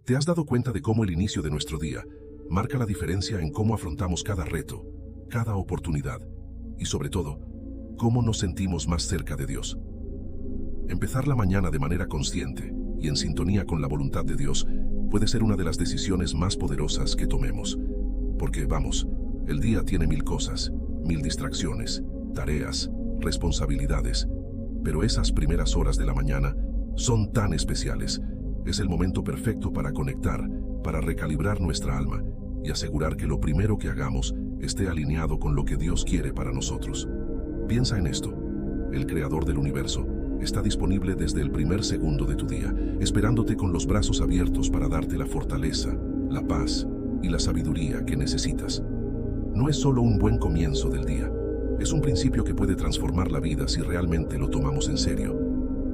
¿Te has dado cuenta de cómo el inicio de nuestro día marca la diferencia en cómo afrontamos cada reto, cada oportunidad y, sobre todo, cómo nos sentimos más cerca de Dios? Empezar la mañana de manera consciente y en sintonía con la voluntad de Dios puede ser una de las decisiones más poderosas que tomemos. Porque, vamos, el día tiene mil cosas, mil distracciones, tareas, responsabilidades, pero esas primeras horas de la mañana son tan especiales. Es el momento perfecto para conectar, para recalibrar nuestra alma y asegurar que lo primero que hagamos esté alineado con lo que Dios quiere para nosotros. Piensa en esto: el Creador del universo está disponible desde el primer segundo de tu día, esperándote con los brazos abiertos para darte la fortaleza, la paz y la sabiduría que necesitas. No es solo un buen comienzo del día, es un principio que puede transformar la vida si realmente lo tomamos en serio.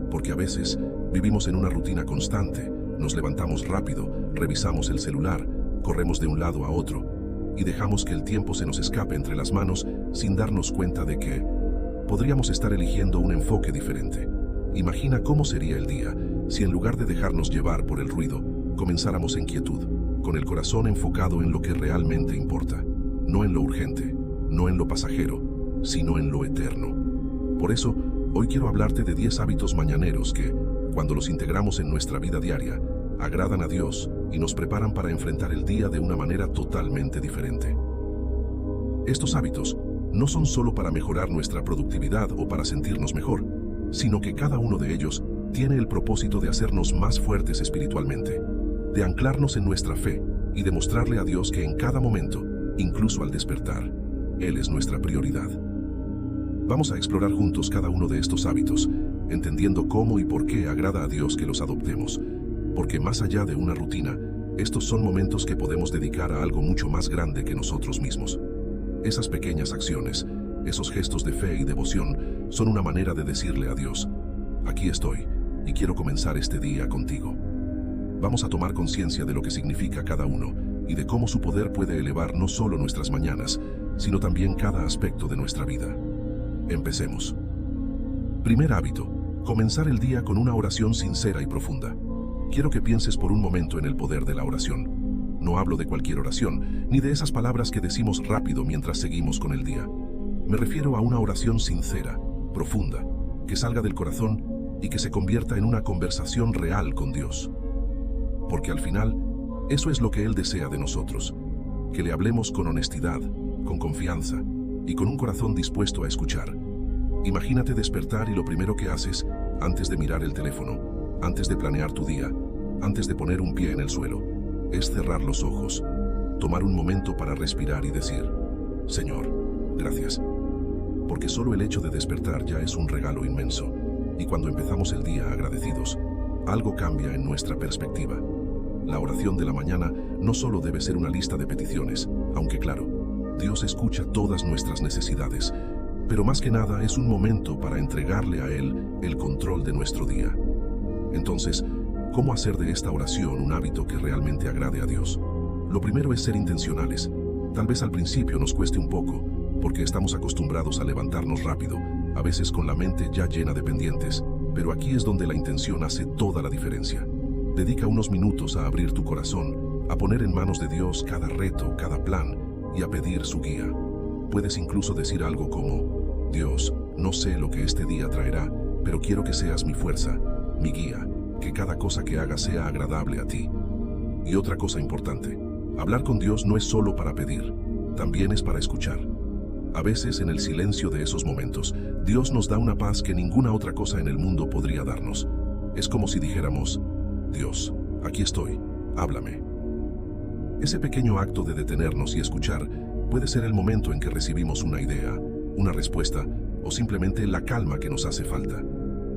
Porque a veces vivimos en una rutina constante, nos levantamos rápido, revisamos el celular, corremos de un lado a otro y dejamos que el tiempo se nos escape entre las manos sin darnos cuenta de que podríamos estar eligiendo un enfoque diferente. Imagina cómo sería el día si, en lugar de dejarnos llevar por el ruido, comenzáramos en quietud, con el corazón enfocado en lo que realmente importa, no en lo urgente, no en lo pasajero, sino en lo eterno. Por eso, hoy quiero hablarte de 10 hábitos mañaneros que, cuando los integramos en nuestra vida diaria, agradan a Dios y nos preparan para enfrentar el día de una manera totalmente diferente. Estos hábitos no son solo para mejorar nuestra productividad o para sentirnos mejor, sino que cada uno de ellos tiene el propósito de hacernos más fuertes espiritualmente, de anclarnos en nuestra fe y demostrarle a Dios que en cada momento, incluso al despertar, Él es nuestra prioridad. Vamos a explorar juntos cada uno de estos hábitos, entendiendo cómo y por qué agrada a Dios que los adoptemos, porque más allá de una rutina, estos son momentos que podemos dedicar a algo mucho más grande que nosotros mismos. Esas pequeñas acciones, esos gestos de fe y devoción, son una manera de decirle a Dios: aquí estoy y quiero comenzar este día contigo. Vamos a tomar conciencia de lo que significa cada uno y de cómo su poder puede elevar no solo nuestras mañanas, sino también cada aspecto de nuestra vida. Empecemos. Primer hábito: comenzar el día con una oración sincera y profunda. Quiero que pienses por un momento en el poder de la oración. No hablo de cualquier oración, ni de esas palabras que decimos rápido mientras seguimos con el día. Me refiero a una oración sincera, profunda, que salga del corazón y que se convierta en una conversación real con Dios. Porque al final, eso es lo que Él desea de nosotros, que le hablemos con honestidad, con confianza y con un corazón dispuesto a escuchar. Imagínate despertar y lo primero que haces, antes de mirar el teléfono, antes de planear tu día, antes de poner un pie en el suelo, es cerrar los ojos, tomar un momento para respirar y decir: Señor, gracias. Porque solo el hecho de despertar ya es un regalo inmenso, y cuando empezamos el día agradecidos, algo cambia en nuestra perspectiva. La oración de la mañana no solo debe ser una lista de peticiones, aunque claro, Dios escucha todas nuestras necesidades, pero más que nada es un momento para entregarle a Él el control de nuestro día. Entonces, ¿cómo hacer de esta oración un hábito que realmente agrade a Dios? Lo primero es ser intencionales. Tal vez al principio nos cueste un poco, porque estamos acostumbrados a levantarnos rápido, a veces con la mente ya llena de pendientes, pero aquí es donde la intención hace toda la diferencia. Dedica unos minutos a abrir tu corazón, a poner en manos de Dios cada reto, cada plan, y a pedir su guía. Puedes incluso decir algo como: Dios, no sé lo que este día traerá, pero quiero que seas mi fuerza, mi guía, que cada cosa que haga sea agradable a ti. Y otra cosa importante: hablar con Dios no es solo para pedir, también es para escuchar. A veces, en el silencio de esos momentos, Dios nos da una paz que ninguna otra cosa en el mundo podría darnos. Es como si dijéramos: Dios, aquí estoy, háblame. Ese pequeño acto de detenernos y escuchar puede ser el momento en que recibimos una idea, una respuesta o simplemente la calma que nos hace falta.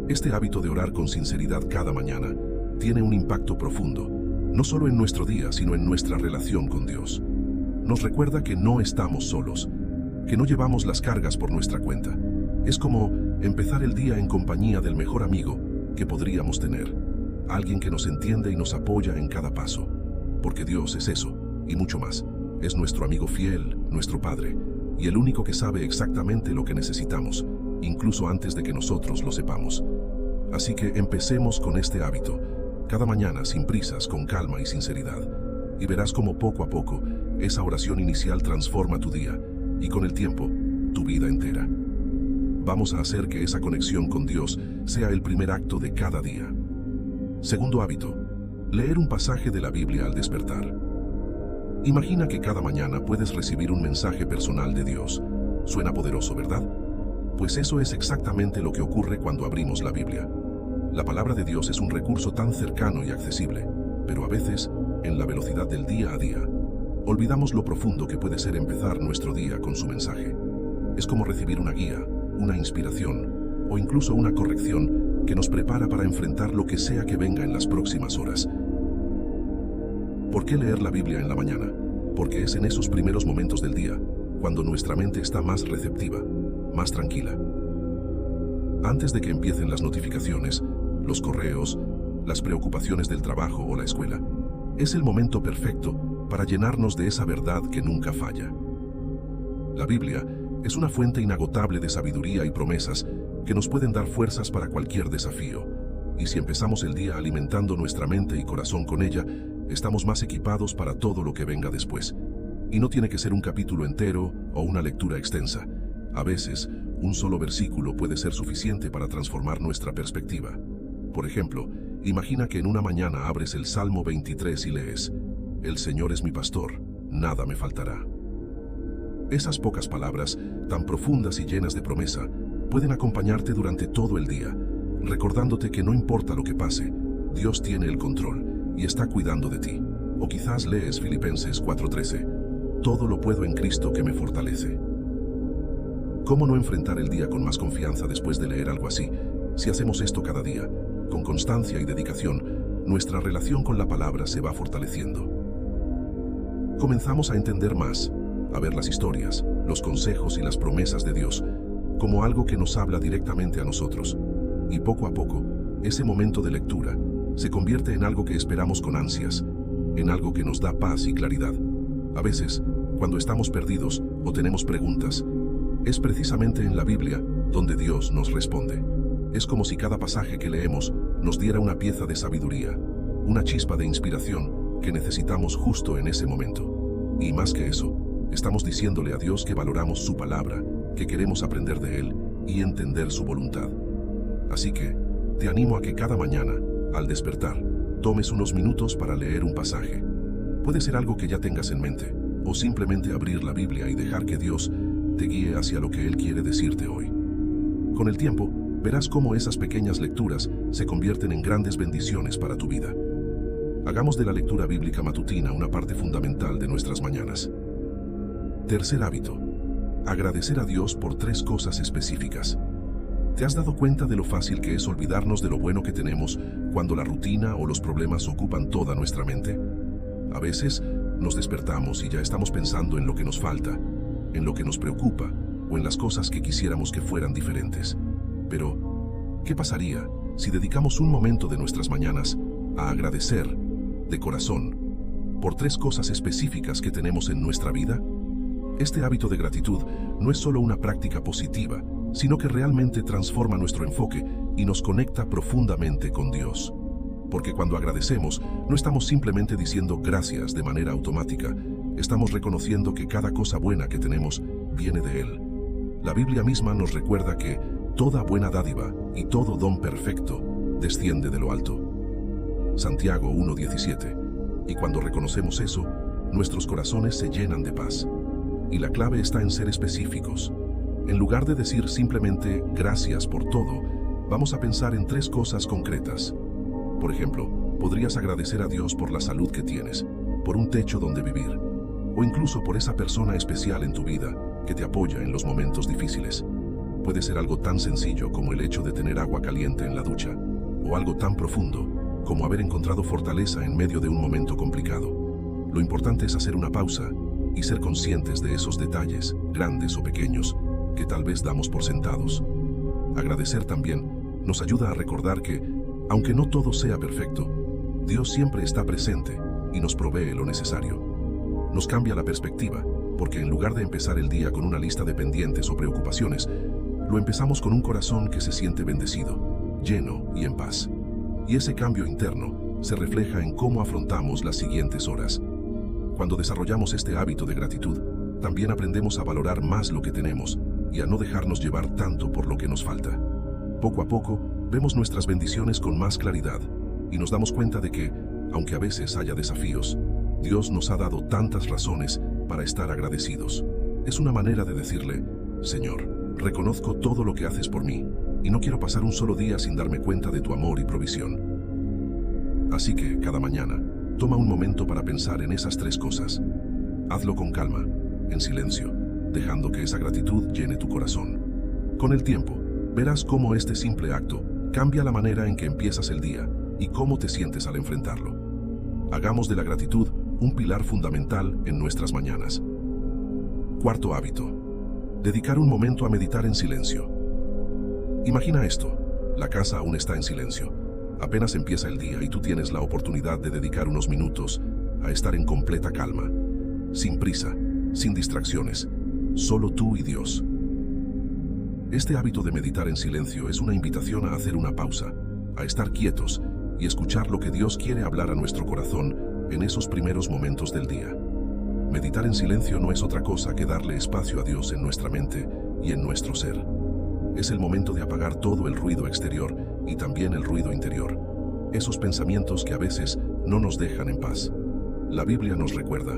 Este hábito de orar con sinceridad cada mañana tiene un impacto profundo, no solo en nuestro día, sino en nuestra relación con Dios. Nos recuerda que no estamos solos, que no llevamos las cargas por nuestra cuenta. Es como empezar el día en compañía del mejor amigo que podríamos tener, alguien que nos entiende y nos apoya en cada paso. Porque Dios es eso, y mucho más. Es nuestro amigo fiel, nuestro Padre, y el único que sabe exactamente lo que necesitamos, incluso antes de que nosotros lo sepamos. Así que empecemos con este hábito. cada mañana sin prisas, con calma y sinceridad. Y verás cómo poco a poco esa oración inicial transforma tu día y con el tiempo tu vida entera. Vamos a hacer que esa conexión con Dios sea el primer acto de cada día. Segundo hábito, leer un pasaje de la Biblia al despertar. Imagina que cada mañana puedes recibir un mensaje personal de Dios. Suena poderoso, ¿verdad? Pues eso es exactamente lo que ocurre cuando abrimos la Biblia. La palabra de Dios es un recurso tan cercano y accesible, pero a veces, en la velocidad del día a día, olvidamos lo profundo que puede ser empezar nuestro día con su mensaje. Es como recibir una guía, una inspiración o incluso una corrección que nos prepara para enfrentar lo que sea que venga en las próximas horas. ¿Por qué leer la Biblia en la mañana? Porque es en esos primeros momentos del día cuando nuestra mente está más receptiva, más tranquila. Antes de que empiecen las notificaciones, los correos, las preocupaciones del trabajo o la escuela, es el momento perfecto para llenarnos de esa verdad que nunca falla. La Biblia es una fuente inagotable de sabiduría y promesas que nos pueden dar fuerzas para cualquier desafío. Y si empezamos el día alimentando nuestra mente y corazón con ella, estamos más equipados para todo lo que venga después. Y no tiene que ser un capítulo entero o una lectura extensa. A veces, un solo versículo puede ser suficiente para transformar nuestra perspectiva. Por ejemplo, imagina que en una mañana abres el Salmo 23 y lees: «El Señor es mi pastor, nada me faltará». Esas pocas palabras, tan profundas y llenas de promesa, pueden acompañarte durante todo el día, recordándote que no importa lo que pase, Dios tiene el control y está cuidando de ti. O quizás lees Filipenses 4:13, «Todo lo puedo en Cristo que me fortalece». ¿Cómo no enfrentar el día con más confianza después de leer algo así? Si hacemos esto cada día, con constancia y dedicación, nuestra relación con la palabra se va fortaleciendo. Comenzamos a entender más, a ver las historias, los consejos y las promesas de Dios como algo que nos habla directamente a nosotros. Y poco a poco, ese momento de lectura se convierte en algo que esperamos con ansias, en algo que nos da paz y claridad. A veces, cuando estamos perdidos o tenemos preguntas, es precisamente en la Biblia donde Dios nos responde. Es como si cada pasaje que leemos nos diera una pieza de sabiduría, una chispa de inspiración que necesitamos justo en ese momento. Y más que eso, estamos diciéndole a Dios que valoramos su palabra, que queremos aprender de Él y entender su voluntad. Así que, te animo a que cada mañana, al despertar, tomes unos minutos para leer un pasaje. Puede ser algo que ya tengas en mente, o simplemente abrir la Biblia y dejar que Dios te guíe hacia lo que Él quiere decirte hoy. Con el tiempo, verás cómo esas pequeñas lecturas se convierten en grandes bendiciones para tu vida. Hagamos de la lectura bíblica matutina una parte fundamental de nuestras mañanas. Tercer hábito: agradecer a Dios por 3 cosas específicas. ¿Te has dado cuenta de lo fácil que es olvidarnos de lo bueno que tenemos cuando la rutina o los problemas ocupan toda nuestra mente? A veces nos despertamos y ya estamos pensando en lo que nos falta, en lo que nos preocupa o en las cosas que quisiéramos que fueran diferentes. Pero, ¿qué pasaría si dedicamos un momento de nuestras mañanas a agradecer, de corazón, por 3 cosas específicas que tenemos en nuestra vida? Este hábito de gratitud no es solo una práctica positiva, sino que realmente transforma nuestro enfoque y nos conecta profundamente con Dios. Porque cuando agradecemos, no estamos simplemente diciendo gracias de manera automática, estamos reconociendo que cada cosa buena que tenemos viene de Él. La Biblia misma nos recuerda que toda buena dádiva y todo don perfecto desciende de lo alto. Santiago 1:17. Y cuando reconocemos eso, nuestros corazones se llenan de paz. Y la clave está en ser específicos. En lugar de decir simplemente gracias por todo, vamos a pensar en 3 cosas concretas. Por ejemplo, podrías agradecer a Dios por la salud que tienes, por un techo donde vivir, o incluso por esa persona especial en tu vida que te apoya en los momentos difíciles. Puede ser algo tan sencillo como el hecho de tener agua caliente en la ducha, o algo tan profundo como haber encontrado fortaleza en medio de un momento complicado. Lo importante es hacer una pausa y ser conscientes de esos detalles, grandes o pequeños, que tal vez damos por sentados. Agradecer también nos ayuda a recordar que, aunque no todo sea perfecto, Dios siempre está presente y nos provee lo necesario. Nos cambia la perspectiva, porque en lugar de empezar el día con una lista de pendientes o preocupaciones, lo empezamos con un corazón que se siente bendecido, lleno y en paz. Y ese cambio interno se refleja en cómo afrontamos las siguientes horas. Cuando desarrollamos este hábito de gratitud, también aprendemos a valorar más lo que tenemos y a no dejarnos llevar tanto por lo que nos falta. Poco a poco, vemos nuestras bendiciones con más claridad y nos damos cuenta de que, aunque a veces haya desafíos, Dios nos ha dado tantas razones para estar agradecidos. Es una manera de decirle: Señor, reconozco todo lo que haces por mí y no quiero pasar un solo día sin darme cuenta de tu amor y provisión. Así que, cada mañana, toma un momento para pensar en esas 3 cosas. Hazlo con calma, en silencio, dejando que esa gratitud llene tu corazón. Con el tiempo, verás cómo este simple acto cambia la manera en que empiezas el día y cómo te sientes al enfrentarlo. Hagamos de la gratitud un pilar fundamental en nuestras mañanas. Cuarto hábito: dedicar un momento a meditar en silencio. Imagina esto: la casa aún está en silencio. Apenas empieza el día y tú tienes la oportunidad de dedicar unos minutos a estar en completa calma, sin prisa, sin distracciones, solo tú y Dios. Este hábito de meditar en silencio es una invitación a hacer una pausa, a estar quietos y escuchar lo que Dios quiere hablar a nuestro corazón en esos primeros momentos del día. Meditar en silencio no es otra cosa que darle espacio a Dios en nuestra mente y en nuestro ser. Es el momento de apagar todo el ruido exterior y también el ruido interior, esos pensamientos que a veces no nos dejan en paz. La Biblia nos recuerda: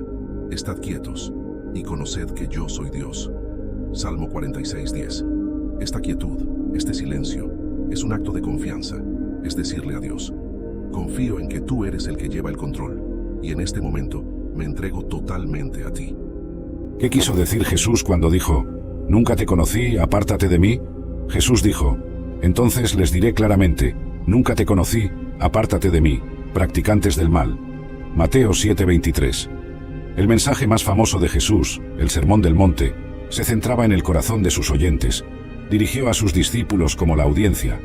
estad quietos y conoced que yo soy Dios. Salmo 46:10. Esta quietud, este silencio, es un acto de confianza, es decirle a Dios: confío en que tú eres el que lleva el control, y en este momento me entrego totalmente a ti. ¿Qué quiso decir Jesús cuando dijo: nunca te conocí, apártate de mí? Jesús dijo: entonces les diré claramente: nunca te conocí, apártate de mí, practicantes del mal. Mateo 7:23. El mensaje más famoso de Jesús, el Sermón del Monte, se centraba en el corazón de sus oyentes. Dirigió a sus discípulos como la audiencia.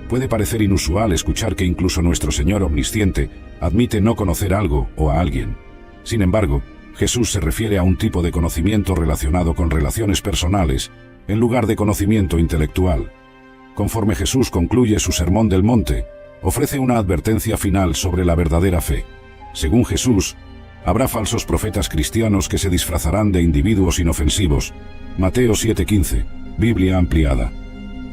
Puede parecer inusual escuchar que incluso nuestro Señor omnisciente admite no conocer algo o a alguien. Sin embargo, Jesús se refiere a un tipo de conocimiento relacionado con relaciones personales, en lugar de conocimiento intelectual. Conforme Jesús concluye su Sermón del Monte, ofrece una advertencia final sobre la verdadera fe. Según Jesús, habrá falsos profetas cristianos que se disfrazarán de individuos inofensivos. Mateo 7:15, Biblia ampliada.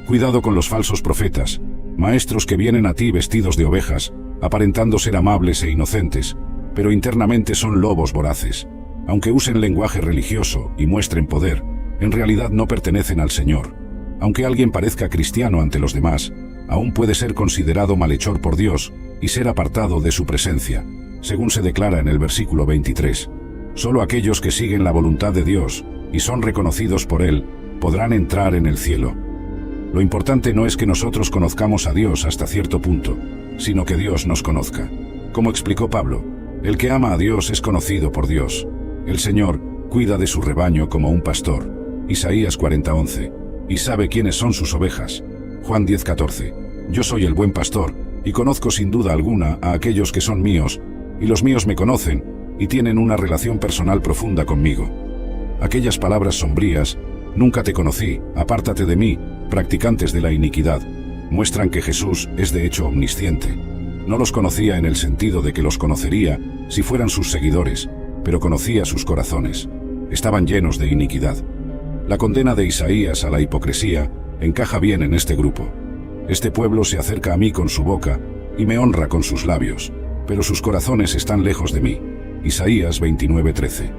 Cuidado con los falsos profetas, maestros que vienen a ti vestidos de ovejas, aparentando ser amables e inocentes, pero internamente son lobos voraces. Aunque usen lenguaje religioso y muestren poder, en realidad no pertenecen al Señor. Aunque alguien parezca cristiano ante los demás, aún puede ser considerado malhechor por Dios y ser apartado de su presencia, según se declara en el versículo 23. Solo aquellos que siguen la voluntad de Dios y son reconocidos por Él podrán entrar en el cielo. Lo importante no es que nosotros conozcamos a Dios hasta cierto punto, sino que Dios nos conozca. Como explicó Pablo, el que ama a Dios es conocido por Dios. El Señor cuida de su rebaño como un pastor. Isaías 40:11. Y sabe quiénes son sus ovejas. Juan 10:14. Yo soy el buen pastor, y conozco sin duda alguna a aquellos que son míos, y los míos me conocen, y tienen una relación personal profunda conmigo. Aquellas palabras sombrías: nunca te conocí, apártate de mí, practicantes de la iniquidad, muestran que Jesús es de hecho omnisciente. No los conocía en el sentido de que los conocería si fueran sus seguidores, pero conocía sus corazones. Estaban llenos de iniquidad. La condena de Isaías a la hipocresía encaja bien en este grupo. Este pueblo se acerca a mí con su boca y me honra con sus labios, pero sus corazones están lejos de mí. Isaías 29:13.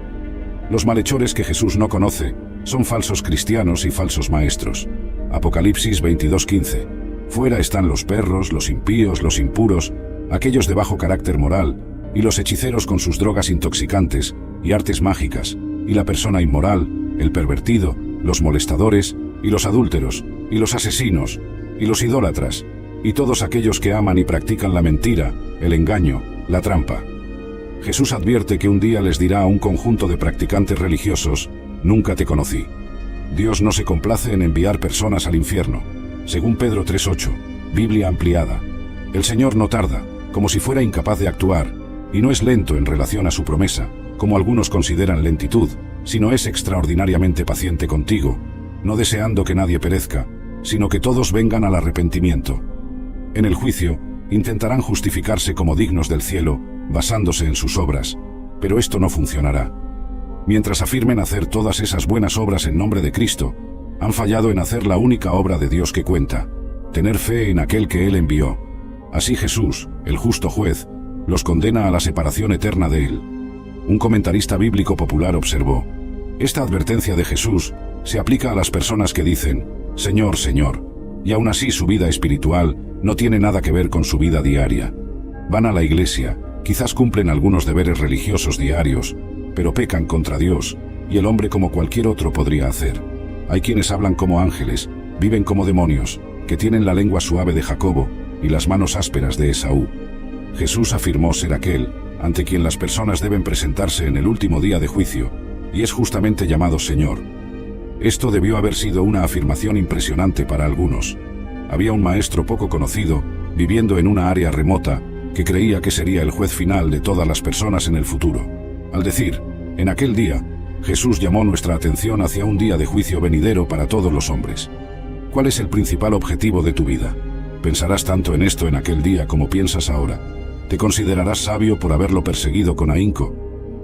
Los malhechores que Jesús no conoce son falsos cristianos y falsos maestros. Apocalipsis 22:15. Fuera están los perros, los impíos, los impuros, aquellos de bajo carácter moral, y los hechiceros con sus drogas intoxicantes y artes mágicas, y la persona inmoral, el pervertido, los molestadores, y los adúlteros, y los asesinos, y los idólatras, y todos aquellos que aman y practican la mentira, el engaño, la trampa. Jesús advierte que un día les dirá a un conjunto de practicantes religiosos: nunca te conocí. Dios no se complace en enviar personas al infierno. Según Pedro 3:8, Biblia ampliada. El Señor no tarda, como si fuera incapaz de actuar, y no es lento en relación a su promesa, como algunos consideran lentitud, sino es extraordinariamente paciente contigo, no deseando que nadie perezca, sino que todos vengan al arrepentimiento. En el juicio, Intentarán justificarse como dignos del cielo, basándose en sus obras, pero esto no funcionará. Mientras afirmen hacer todas esas buenas obras en nombre de Cristo, han fallado en hacer la única obra de Dios que cuenta, tener fe en aquel que Él envió. Así Jesús, el justo juez, los condena a la separación eterna de Él. Un comentarista bíblico popular observó: esta advertencia de Jesús se aplica a las personas que dicen, Señor, Señor, y aún así su vida espiritual no tiene nada que ver con su vida diaria. Van a la iglesia, quizás cumplen algunos deberes religiosos diarios, pero pecan contra Dios, y el hombre como cualquier otro podría hacer. Hay quienes hablan como ángeles, viven como demonios, que tienen la lengua suave de Jacobo y las manos ásperas de Esaú. Jesús afirmó ser aquel ante quien las personas deben presentarse en el último día de juicio, y es justamente llamado Señor. Esto debió haber sido una afirmación impresionante para algunos. Había un maestro poco conocido, viviendo en una área remota, que creía que sería el juez final de todas las personas en el futuro. Al decir, en aquel día, Jesús llamó nuestra atención hacia un día de juicio venidero para todos los hombres. ¿Cuál es el principal objetivo de tu vida? ¿Pensarás tanto en esto en aquel día como piensas ahora? ¿Te considerarás sabio por haberlo perseguido con ahínco?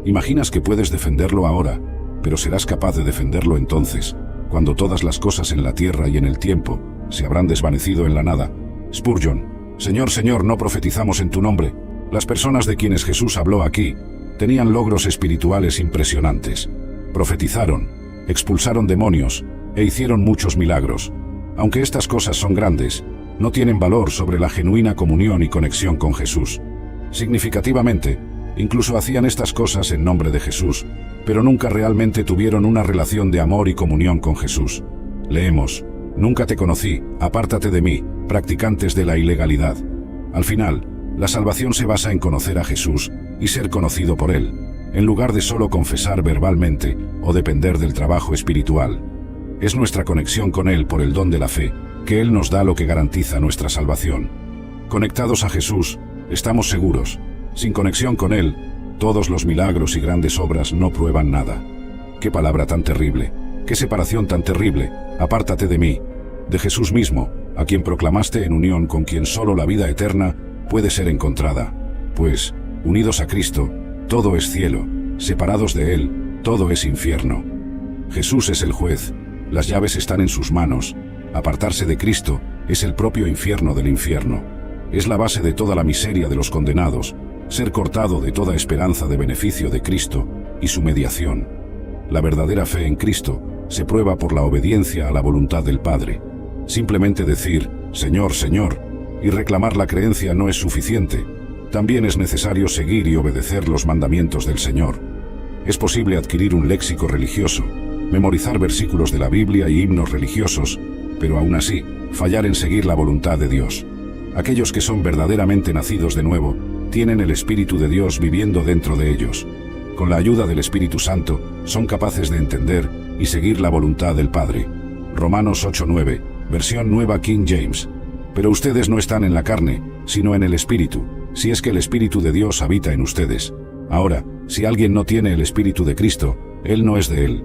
¿Imaginas que puedes defenderlo ahora, pero serás capaz de defenderlo entonces, cuando todas las cosas en la tierra y en el tiempo se habrán desvanecido en la nada? Spurgeon: Señor, Señor, ¿no profetizamos en tu nombre? Las personas de quienes Jesús habló aquí tenían logros espirituales impresionantes. Profetizaron, expulsaron demonios e hicieron muchos milagros. Aunque estas cosas son grandes, no tienen valor sobre la genuina comunión y conexión con Jesús. Significativamente, incluso hacían estas cosas en nombre de Jesús, pero nunca realmente tuvieron una relación de amor y comunión con Jesús. Leemos: nunca te conocí, apártate de mí, practicantes de la ilegalidad. Al final, la salvación se basa en conocer a Jesús y ser conocido por Él, en lugar de solo confesar verbalmente o depender del trabajo espiritual. Es nuestra conexión con Él por el don de la fe, que Él nos da, lo que garantiza nuestra salvación. Conectados a Jesús, estamos seguros. Sin conexión con Él, todos los milagros y grandes obras no prueban nada. ¡Qué palabra tan terrible! ¡Qué separación tan terrible! Apártate de mí, de Jesús mismo, a quien proclamaste en unión con quien solo la vida eterna puede ser encontrada. Pues, unidos a Cristo, todo es cielo; separados de Él, todo es infierno. Jesús es el juez, las llaves están en sus manos. Apartarse de Cristo es el propio infierno del infierno. Es la base de toda la miseria de los condenados, ser cortado de toda esperanza de beneficio de Cristo y su mediación. La verdadera fe en Cristo se prueba por la obediencia a la voluntad del Padre. Simplemente decir, Señor, Señor, y reclamar la creencia no es suficiente. También es necesario seguir y obedecer los mandamientos del Señor. Es posible adquirir un léxico religioso, memorizar versículos de la Biblia y himnos religiosos, pero aún así, fallar en seguir la voluntad de Dios. Aquellos que son verdaderamente nacidos de nuevo, tienen el Espíritu de Dios viviendo dentro de ellos. Con la ayuda del Espíritu Santo, son capaces de entender y seguir la voluntad del Padre. Romanos 8:9, versión Nueva King James. Pero ustedes no están en la carne, sino en el Espíritu, si es que el Espíritu de Dios habita en ustedes. Ahora, si alguien no tiene el Espíritu de Cristo, él no es de él.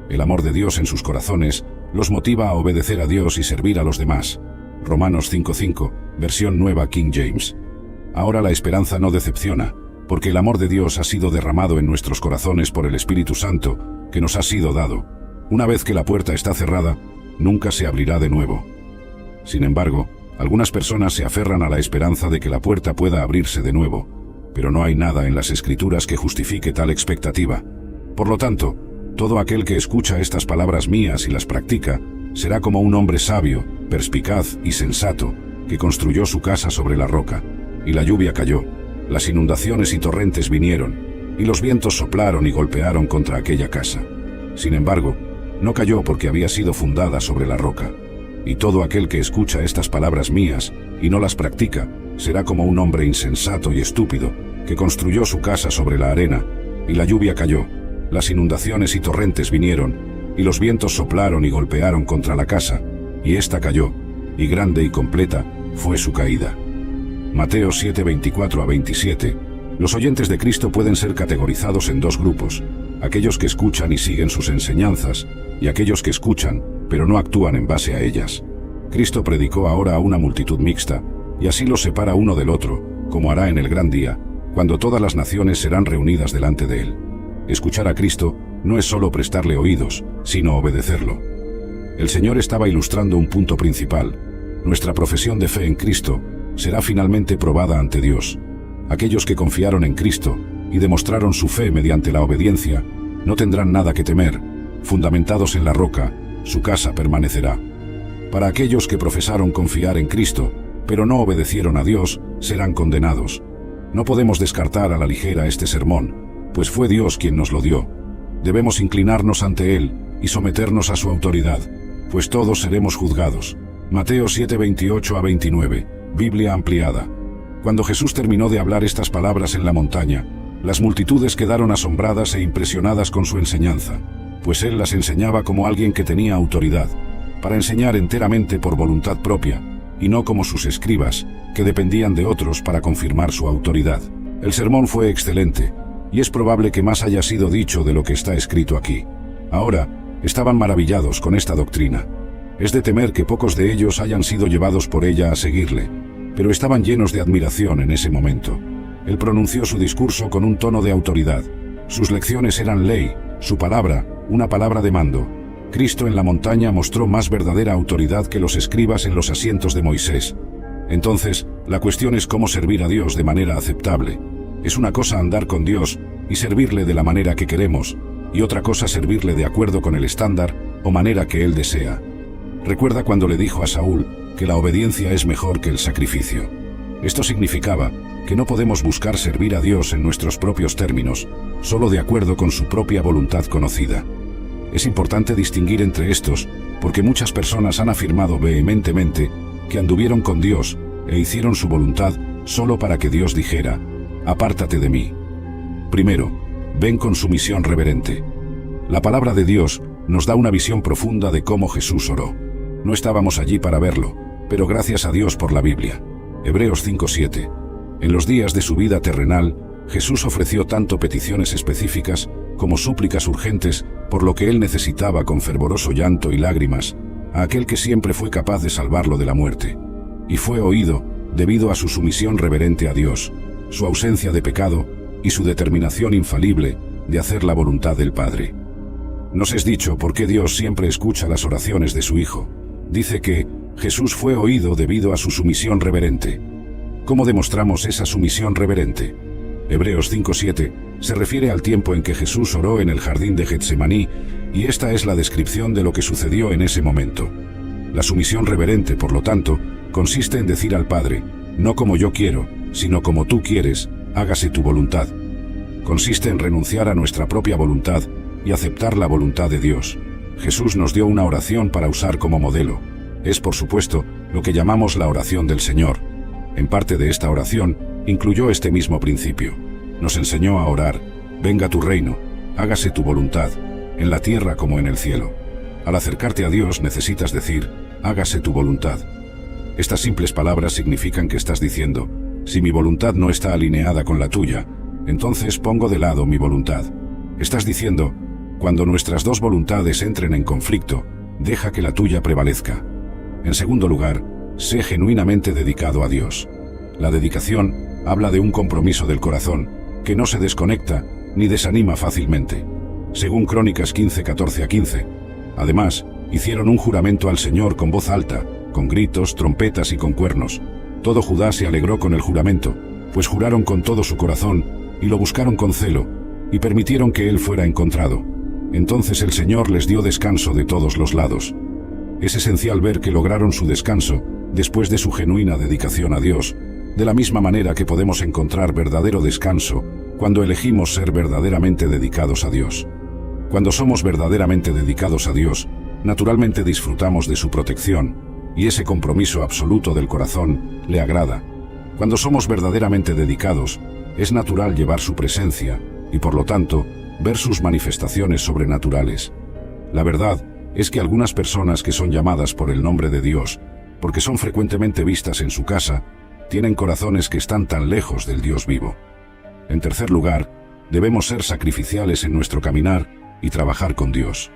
El amor de Dios en sus corazones los motiva a obedecer a Dios y servir a los demás. Romanos 5:5, versión Nueva King James. Ahora la esperanza no decepciona, porque el amor de Dios ha sido derramado en nuestros corazones por el Espíritu Santo, que nos ha sido dado. Una vez que la puerta está cerrada, nunca se abrirá de nuevo. Sin embargo, algunas personas se aferran a la esperanza de que la puerta pueda abrirse de nuevo, pero no hay nada en las Escrituras que justifique tal expectativa. Por lo tanto, todo aquel que escucha estas palabras mías y las practica, será como un hombre sabio, perspicaz y sensato, que construyó su casa sobre la roca. Y la lluvia cayó, las inundaciones y torrentes vinieron, y los vientos soplaron y golpearon contra aquella casa. Sin embargo, no cayó porque había sido fundada sobre la roca. Y todo aquel que escucha estas palabras mías y no las practica, será como un hombre insensato y estúpido, que construyó su casa sobre la arena, y la lluvia cayó, las inundaciones y torrentes vinieron, y los vientos soplaron y golpearon contra la casa, y ésta cayó, y grande y completa fue su caída. Mateo 7:24-27. Los oyentes de Cristo pueden ser categorizados en dos grupos: aquellos que escuchan y siguen sus enseñanzas, y aquellos que escuchan, pero no actúan en base a ellas. Cristo predicó ahora a una multitud mixta, y así los separa uno del otro, como hará en el gran día, cuando todas las naciones serán reunidas delante de él. Escuchar a Cristo no es solo prestarle oídos, sino obedecerlo. El Señor estaba ilustrando un punto principal. Nuestra profesión de fe en Cristo será finalmente probada ante Dios. Aquellos que confiaron en Cristo y demostraron su fe mediante la obediencia, no tendrán nada que temer. Fundamentados en la roca, su casa permanecerá. Para aquellos que profesaron confiar en Cristo, pero no obedecieron a Dios, serán condenados. No podemos descartar a la ligera este sermón, pues fue Dios quien nos lo dio. Debemos inclinarnos ante Él y someternos a su autoridad, pues todos seremos juzgados. Mateo 7:28-29, Biblia ampliada. Cuando Jesús terminó de hablar estas palabras en la montaña, las multitudes quedaron asombradas e impresionadas con su enseñanza, pues Él las enseñaba como alguien que tenía autoridad, para enseñar enteramente por voluntad propia, y no como sus escribas, que dependían de otros para confirmar su autoridad. El sermón fue excelente, y es probable que más haya sido dicho de lo que está escrito aquí. Ahora, estaban maravillados con esta doctrina. Es de temer que pocos de ellos hayan sido llevados por ella a seguirle, pero estaban llenos de admiración en ese momento. Él pronunció su discurso con un tono de autoridad. Sus lecciones eran ley, su palabra, una palabra de mando. Cristo en la montaña mostró más verdadera autoridad que los escribas en los asientos de Moisés. Entonces, la cuestión es cómo servir a Dios de manera aceptable. Es una cosa andar con Dios y servirle de la manera que queremos, y otra cosa servirle de acuerdo con el estándar o manera que Él desea. Recuerda cuando le dijo a Saúl que la obediencia es mejor que el sacrificio. Esto significaba que no podemos buscar servir a Dios en nuestros propios términos, solo de acuerdo con su propia voluntad conocida. Es importante distinguir entre estos, porque muchas personas han afirmado vehementemente que anduvieron con Dios e hicieron su voluntad solo para que Dios dijera: «Apártate de mí». Primero, ven con sumisión reverente. La palabra de Dios nos da una visión profunda de cómo Jesús oró. No estábamos allí para verlo, pero gracias a Dios por la Biblia. Hebreos 5:7. En los días de su vida terrenal, Jesús ofreció tanto peticiones específicas como súplicas urgentes por lo que él necesitaba con fervoroso llanto y lágrimas, a aquel que siempre fue capaz de salvarlo de la muerte. Y fue oído debido a su sumisión reverente a Dios, su ausencia de pecado y su determinación infalible de hacer la voluntad del Padre. Nos es dicho por qué Dios siempre escucha las oraciones de su Hijo. Dice que Jesús fue oído debido a su sumisión reverente. ¿Cómo demostramos esa sumisión reverente? Hebreos 5:7 se refiere al tiempo en que Jesús oró en el jardín de Getsemaní, y esta es la descripción de lo que sucedió en ese momento. La sumisión reverente, por lo tanto, consiste en decir al Padre: no como yo quiero, sino como tú quieres, hágase tu voluntad. Consiste en renunciar a nuestra propia voluntad y aceptar la voluntad de Dios. Jesús nos dio una oración para usar como modelo. Es, por supuesto, lo que llamamos la oración del Señor. En parte de esta oración, incluyó este mismo principio. Nos enseñó a orar: venga tu reino, hágase tu voluntad, en la tierra como en el cielo. Al acercarte a Dios necesitas decir: hágase tu voluntad. Estas simples palabras significan que estás diciendo: si mi voluntad no está alineada con la tuya, entonces pongo de lado mi voluntad. Estás diciendo: cuando nuestras dos voluntades entren en conflicto, deja que la tuya prevalezca. En segundo lugar, sé genuinamente dedicado a Dios. La dedicación habla de un compromiso del corazón, que no se desconecta ni desanima fácilmente. Según Crónicas 15:14-15, además, hicieron un juramento al Señor con voz alta, con gritos, trompetas y con cuernos. Todo Judá se alegró con el juramento, pues juraron con todo su corazón, y lo buscaron con celo, y permitieron que él fuera encontrado. Entonces el Señor les dio descanso de todos los lados. Es esencial ver que lograron su descanso después de su genuina dedicación a Dios, de la misma manera que podemos encontrar verdadero descanso cuando elegimos ser verdaderamente dedicados a Dios. Cuando somos verdaderamente dedicados a Dios, naturalmente disfrutamos de su protección, y ese compromiso absoluto del corazón le agrada. Cuando somos verdaderamente dedicados, es natural llevar su presencia y, por lo tanto, ver sus manifestaciones sobrenaturales. La verdad es que algunas personas que son llamadas por el nombre de Dios, porque son frecuentemente vistas en su casa, tienen corazones que están tan lejos del Dios vivo. En tercer lugar, debemos ser sacrificiales en nuestro caminar y trabajar con Dios.